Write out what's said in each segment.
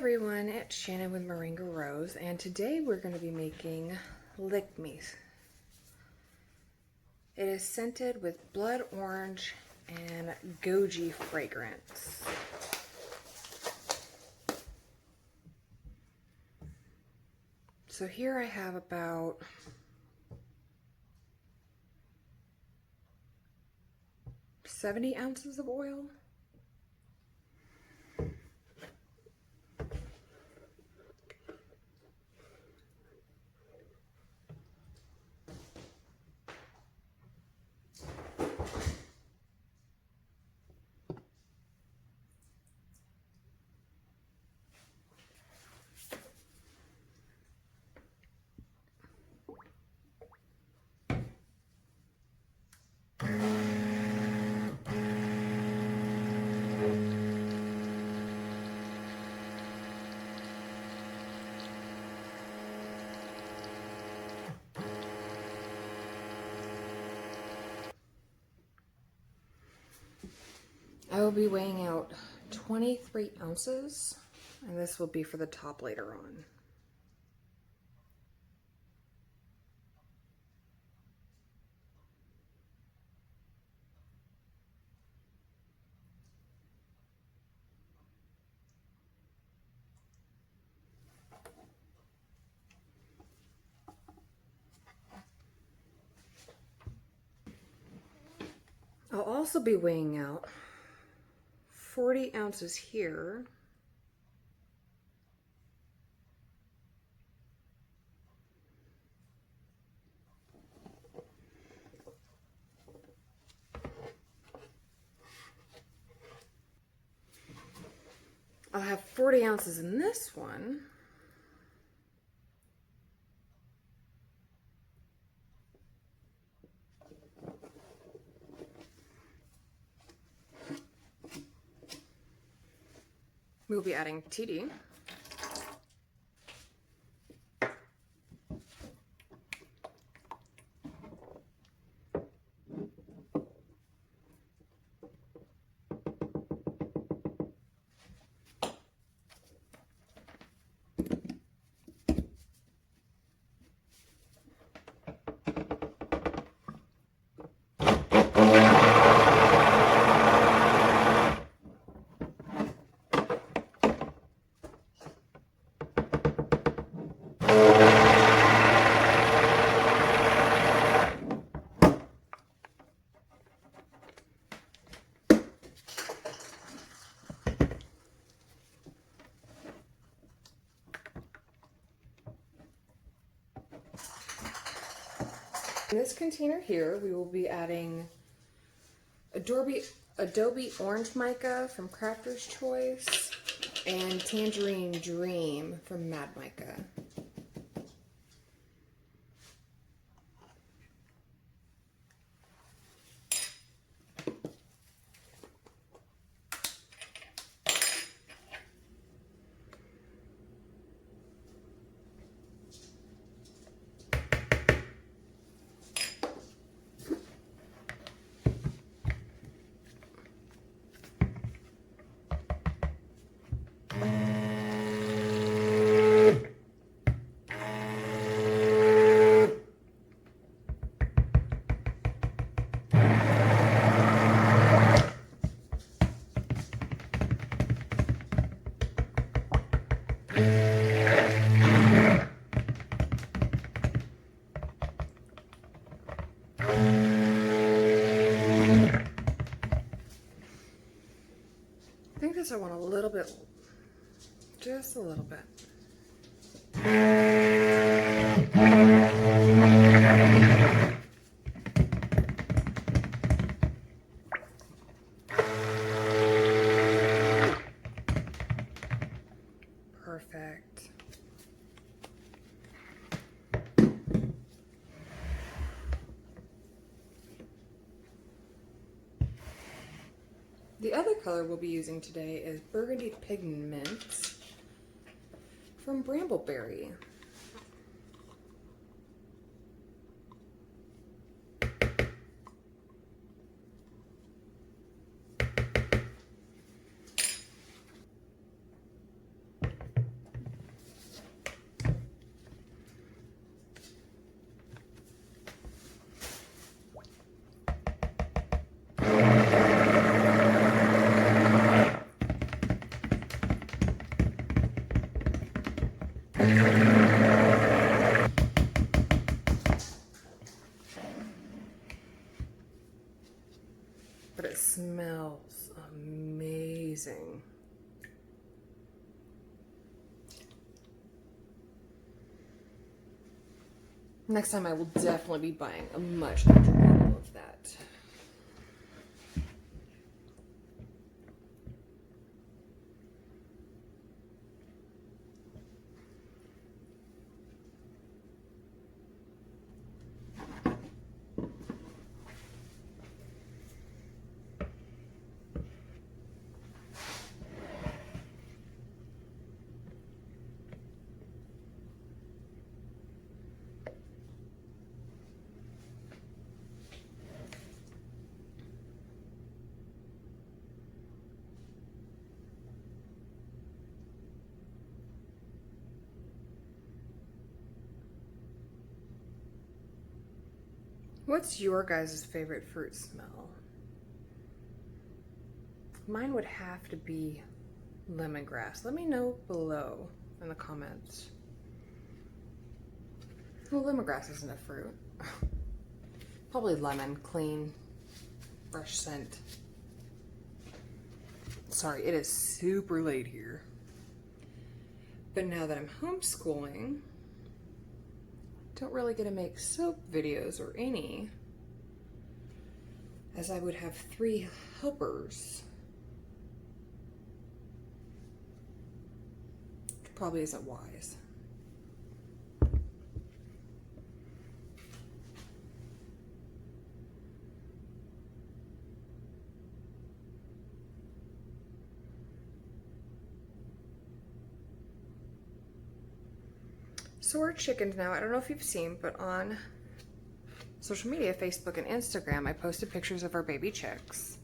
everyone, it's Shannon with Moringa Rose, and today we're going to be making Lick Me. It is scented with blood orange and Goji fragrance. So here I have about 70 ounces of oil. I will be weighing out 23 ounces, and this will be for the top later on. I'll also be weighing out 40 ounces here. I'll have 40 ounces in this one. We'll be adding TD. In this container here, we will be adding Adobe Orange Mica from Crafter's Choice and Tangerine Dream from Mad Mica. I want a little bit, just a little bit. Perfect. The other color we'll be using today is Burgundy Pigment from Bramble Berry. But it smells amazing. Next time I will definitely be buying a much larger bottle of that. What's your guys' favorite fruit smell? Mine would have to be lemongrass. Let me know below in the comments. Well, lemongrass isn't a fruit. Probably lemon, clean, fresh scent. Sorry, it is super late here. But now that I'm homeschooling, don't really get to make soap videos or any, as I would have 3 helpers. Which probably isn't wise. So we're chickens now. I don't know if you've seen, but on social media, Facebook and Instagram, I posted pictures of our baby chicks.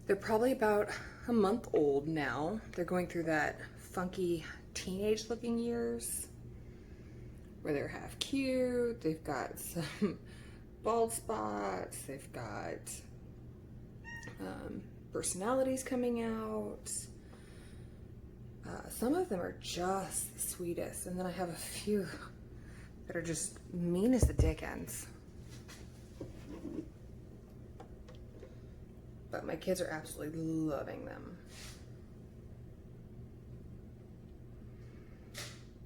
They're probably about a month old now. They're going through that funky teenage looking years where they're half cute. They've got some bald spots. They've got personalities coming out. Some of them are just the sweetest, and then I have a few that are just mean as the dickens. But my kids are absolutely loving them.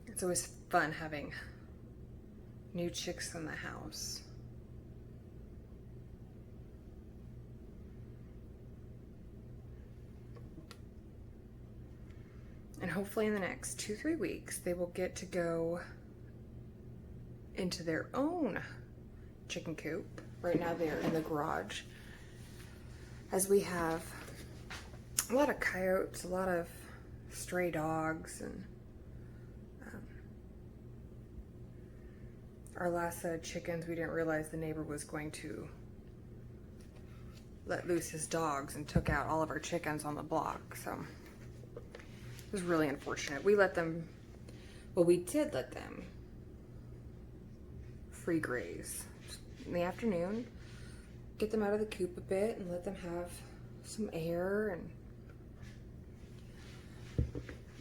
It's always fun having new chicks in the house. And hopefully in the next 2-3 weeks, they will get to go into their own chicken coop. Right now they're in the garage, as we have a lot of coyotes, a lot of stray dogs, and our last set of chickens, we didn't realize the neighbor was going to let loose his dogs and took out all of our chickens on the block, so it was really unfortunate. We let them, well, we did let them free graze in the afternoon, get them out of the coop a bit and let them have some air. And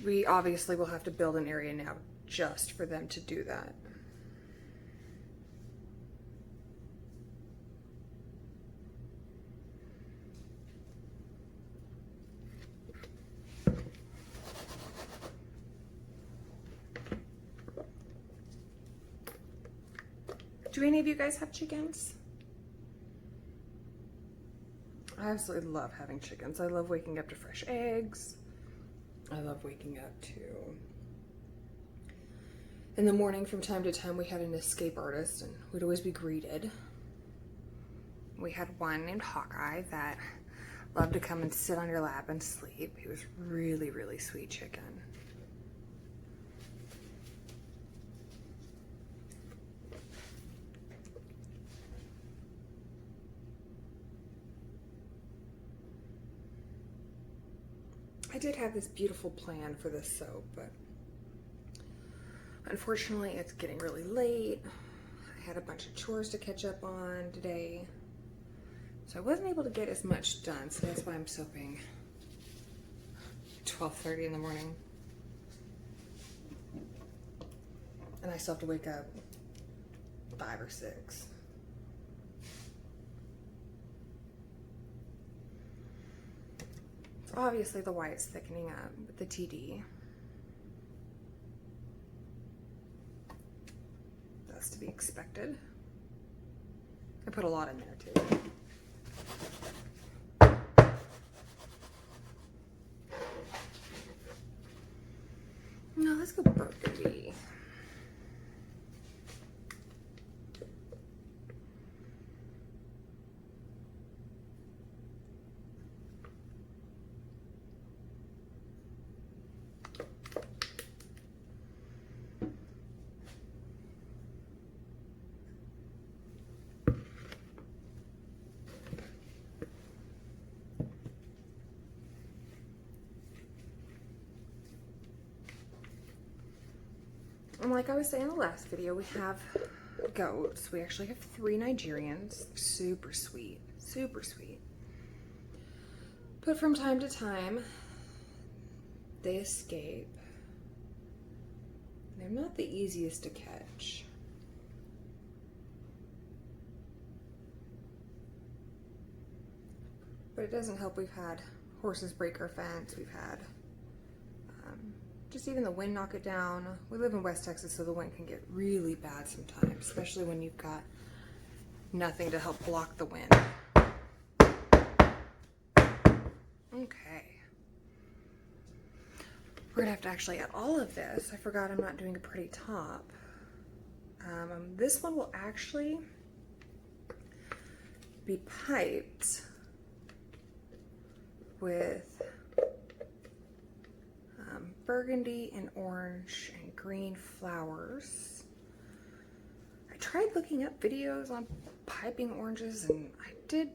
we obviously will have to build an area now just for them to do that. Do any of you guys have chickens? I absolutely love having chickens. I love waking up to fresh eggs. I love waking up to... In the morning, from time to time, we had an escape artist, and we'd always be greeted. We had one named Hawkeye that loved to come and sit on your lap and sleep. He was really, really sweet chicken. I did have this beautiful plan for this soap, but unfortunately it's getting really late. I had a bunch of chores to catch up on today, so I wasn't able to get as much done, so that's why I'm soaping 12:30 in the morning. And I still have to wake up 5 or 6. So obviously the white's thickening up with the TD. That's to be expected. I put a lot in there too. No, let's go burgundy. And like I was saying in the last video, we have goats. We actually have 3 Nigerians. Super sweet, super sweet. But from time to time, they escape. They're not the easiest to catch. But it doesn't help we've had horses break our fence. We've had just even the wind knock it down. We live in West Texas, so the wind can get really bad sometimes, especially when you've got nothing to help block the wind. Okay. We're gonna have to actually add all of this. I forgot I'm not doing a pretty top. This one will actually be piped with burgundy and orange and green flowers. I tried looking up videos on piping oranges, and I did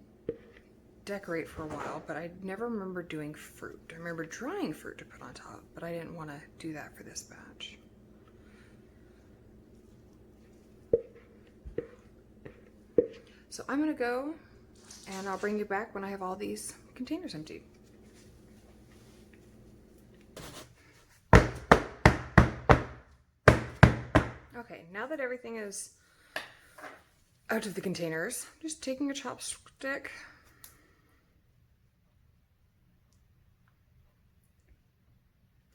decorate for a while, but I never remember doing fruit. I remember drying fruit to put on top, but I didn't want to do that for this batch. So I'm gonna go and I'll bring you back when I have all these containers emptied. Okay, now that everything is out of the containers, just taking a chopstick,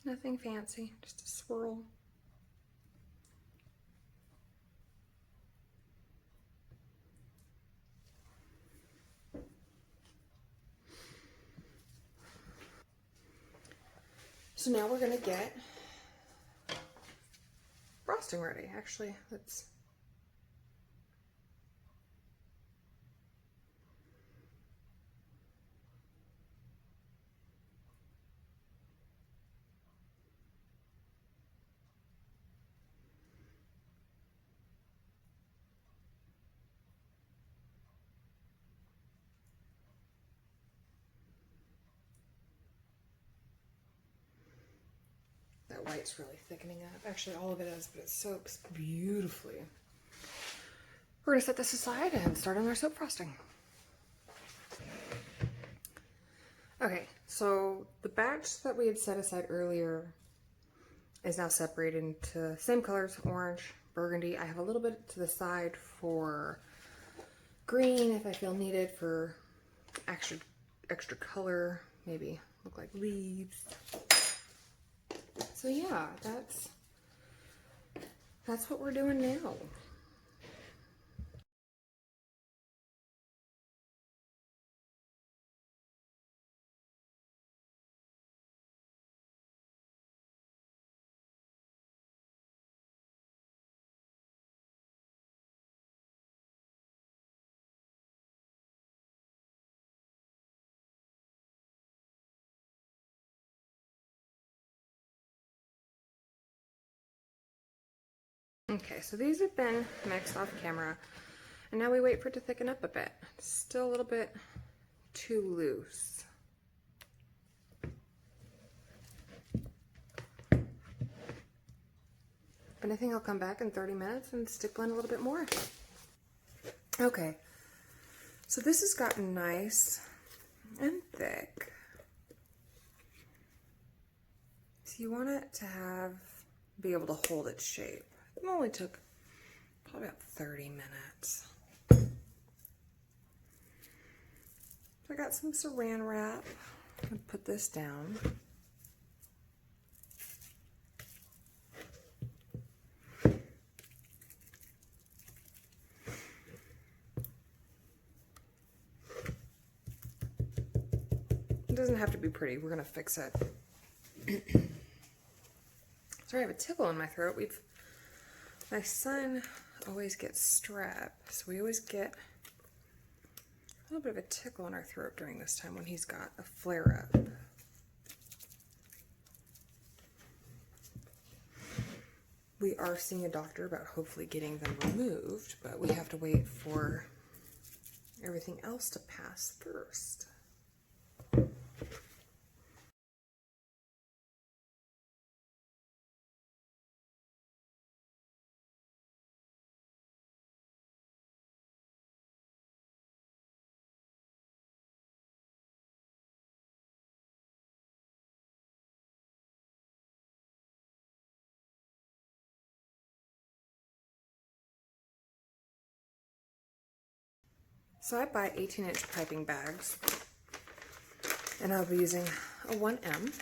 nothing fancy, just a swirl. So now we're gonna get frosting ready. Actually, let's that white's really thickening up. Actually, all of it is, but it soaks beautifully. We're gonna set this aside and start on our soap frosting. Okay, so the batch that we had set aside earlier is now separated into same colors, orange, burgundy. I have a little bit to the side for green if I feel needed for extra color, maybe look like leaves. So yeah, that's what we're doing now. Okay, so these have been mixed off camera, and now we wait for it to thicken up a bit. It's still a little bit too loose. But I think I'll come back in 30 minutes and stick blend a little bit more. Okay, so this has gotten nice and thick. So you want it to be able to hold its shape. It only took probably about 30 minutes. I got some saran wrap. I'm gonna put this down. It doesn't have to be pretty. We're gonna fix it. Sorry, I have a tickle in my throat. My son always gets strep, so we always get a little bit of a tickle in our throat during this time when he's got a flare-up. We are seeing a doctor about hopefully getting them removed, but we have to wait for everything else to pass first. So I buy 18-inch piping bags, and I'll be using a 1M.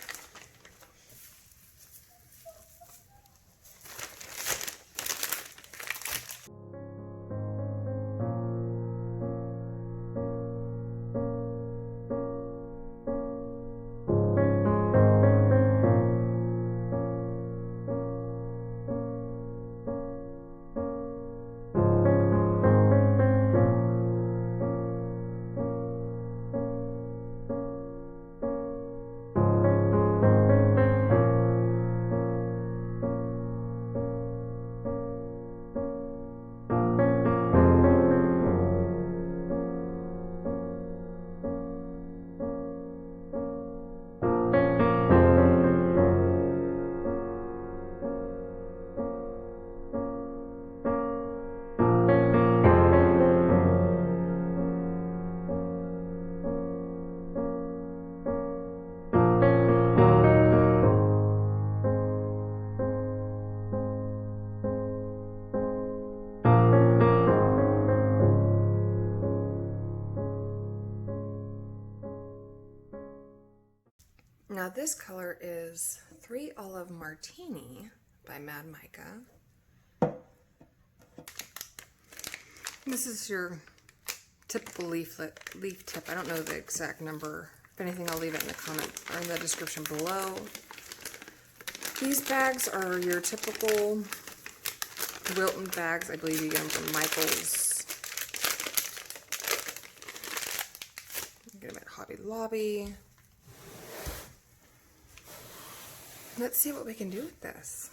Now this color is 3 Olive Martini by Mad Mica. This is your typical leaf tip. I don't know the exact number. If anything, I'll leave it in the comment or in the description below. These bags are your typical Wilton bags. I believe you get them from Michael's. You get them at Hobby Lobby. Let's see what we can do with this.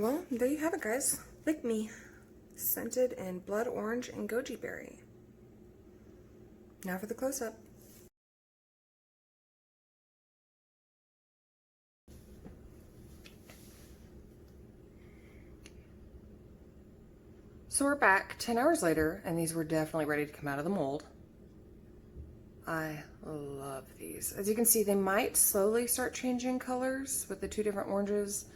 Well, there you have it, guys. Like me. Scented in blood orange and goji berry. Now for the close-up. So we're back 10 hours later, and these were definitely ready to come out of the mold. I love these. As you can see, they might slowly start changing colors with the two different oranges.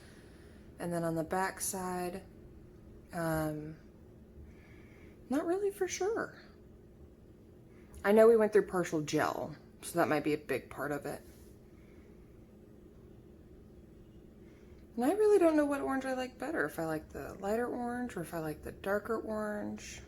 And then on the back side, not really for sure. I know we went through partial gel, so that might be a big part of it. And I really don't know what orange I like better, if I like the lighter orange or if I like the darker orange.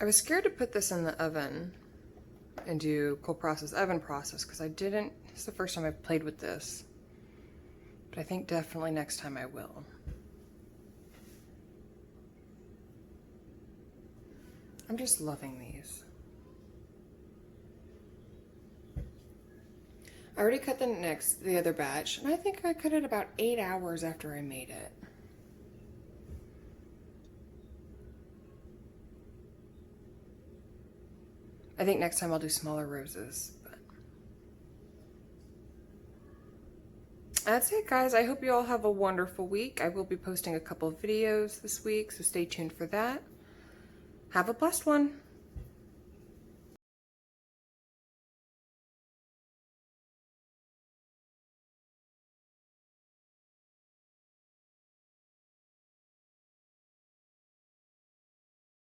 I was scared to put this in the oven and do cold process, oven process, because I didn't, it's the first time I've played with this. But I think definitely next time I will. I'm just loving these. I already cut the other batch, and I think I cut it about 8 hours after I made it. I think next time I'll do smaller roses. But that's it, guys. I hope you all have a wonderful week. I will be posting a couple of videos this week, so stay tuned for that. Have a blessed one.